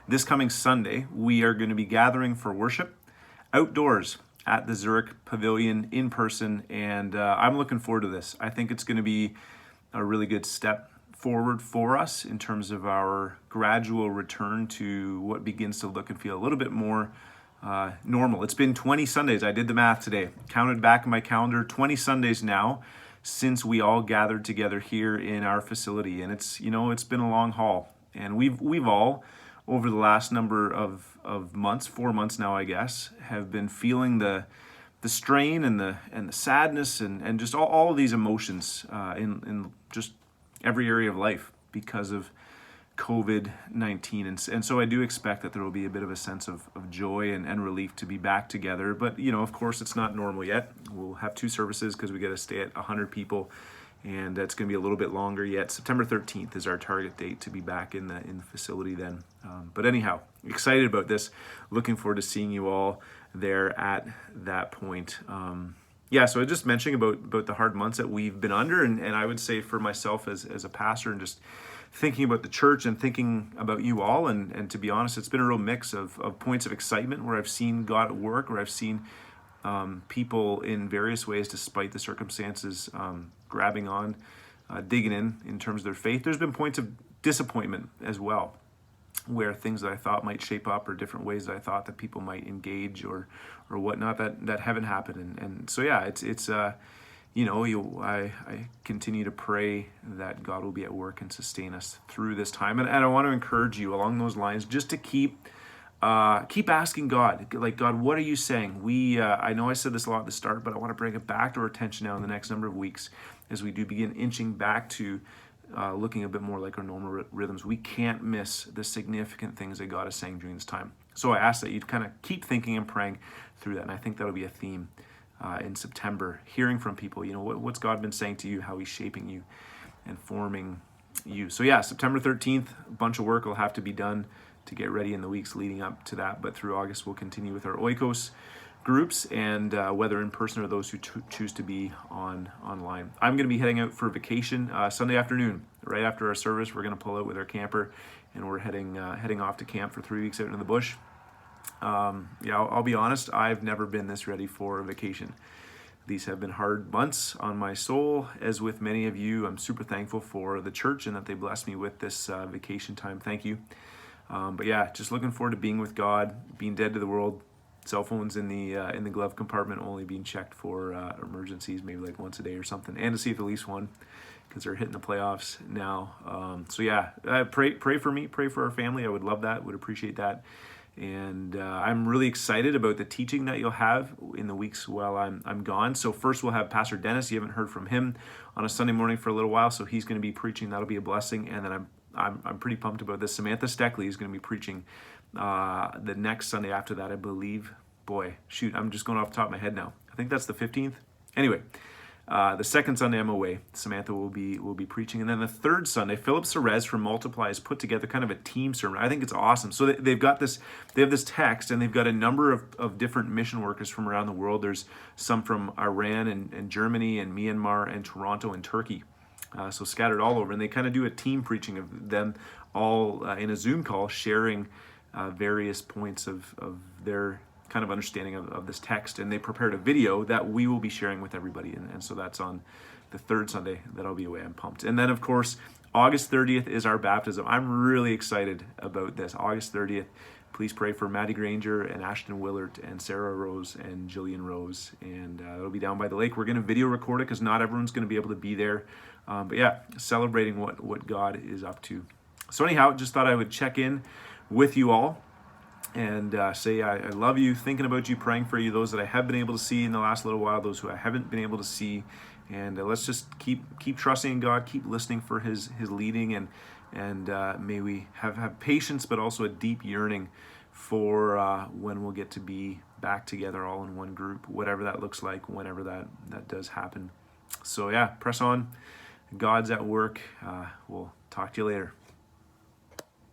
this coming Sunday, we are going to be gathering for worship outdoors at the Zurich Pavilion in person, and I'm looking forward to this. I think it's going to be a really good step forward for us in terms of our gradual return to what begins to look and feel a little bit more normal. It's been 20 Sundays. I did the math today, counted back in my calendar, 20 Sundays now since we all gathered together here in our facility. And it's been a long haul. And we've all, over the last number of months, 4 months now, I guess, have been feeling the strain and the sadness and just all of these emotions in just every area of life because of COVID-19. And so I do expect that there will be a bit of a sense of joy and relief to be back together. But, of course, it's not normal yet. We'll have 2 services because we got to stay at 100 people. And that's going to be a little bit longer yet. September 13th is our target date to be back in the facility then. But anyhow, excited about this. Looking forward to seeing you all there at that point. So just mentioning about the hard months that we've been under, and I would say for myself as a pastor and just thinking about the church and thinking about you all, and to be honest, it's been a real mix of points of excitement where I've seen God at work, where I've seen people in various ways, despite the circumstances, grabbing on, digging in terms of their faith. There's been points of disappointment as well, where things that I thought might shape up or different ways that I thought that people might engage or whatnot that haven't happened. And so, yeah, it's I continue to pray that God will be at work and sustain us through this time. And I want to encourage you along those lines just to keep asking God, like, God, what are you saying? I know I said this a lot at the start, but I want to bring it back to our attention now in the next number of weeks as we do begin inching back to looking a bit more like our normal rhythms. We can't miss the significant things that God is saying during this time. So I ask that you kind of keep thinking and praying through that. And I think that'll be a theme in September, hearing from people, what's God been saying to you, how he's shaping you and forming you. So yeah, September 13th, a bunch of work will have to be done to get ready in the weeks leading up to that. But through August, we'll continue with our Oikos groups, and whether in person or those who choose to be online. I'm going to be heading out for vacation Sunday afternoon. Right after our service, we're going to pull out with our camper, and we're heading off to camp for 3 weeks out into the bush. I'll be honest, I've never been this ready for a vacation. These have been hard months on my soul, as with many of you. I'm super thankful for the church and that they blessed me with this vacation time. Thank you. But yeah, just looking forward to being with God, being dead to the world. Cell phones in the glove compartment, only being checked for emergencies, maybe like once a day or something, and to see if at least one, because they're hitting the playoffs now. Pray for me, pray for our family. I would love that, would appreciate that. And I'm really excited about the teaching that you'll have in the weeks while I'm gone. So first we'll have Pastor Dennis. You haven't heard from him on a Sunday morning for a little while, so he's going to be preaching. That'll be a blessing. And then I'm pretty pumped about this. Samantha Steckley is going to be preaching the next Sunday after that, I believe. I'm just going off the top of my head now. I think that's the 15th. Anyway, the second Sunday I'm away. Samantha will be preaching. And then the third Sunday, Philip Cerez from Multiply has put together kind of a team sermon. I think it's awesome. So they have this text, and they've got a number of different mission workers from around the world. There's some from Iran and Germany and Myanmar and Toronto and Turkey. So scattered all over. And they kind of do a team preaching of them all in a Zoom call, sharing various points of their kind of understanding of this text. And they prepared a video that we will be sharing with everybody. And so that's on the third Sunday that I'll be away. I'm pumped. And then, of course, August 30th is our baptism. I'm really excited about this. August 30th. Please pray for Maddie Granger and Ashton Willard and Sarah Rose and Jillian Rose. And it'll be down by the lake. We're going to video record it because not everyone's going to be able to be there. But yeah, celebrating what God is up to. So anyhow, just thought I would check in with you all and say I love you, thinking about you, praying for you, those that I have been able to see in the last little while, those who I haven't been able to see. And let's just keep trusting in God, keep listening for his leading, and may we have patience, but also a deep yearning for when we'll get to be back together all in one group, whatever that looks like, whenever that does happen. So yeah, press on. God's at work. We'll talk to you later.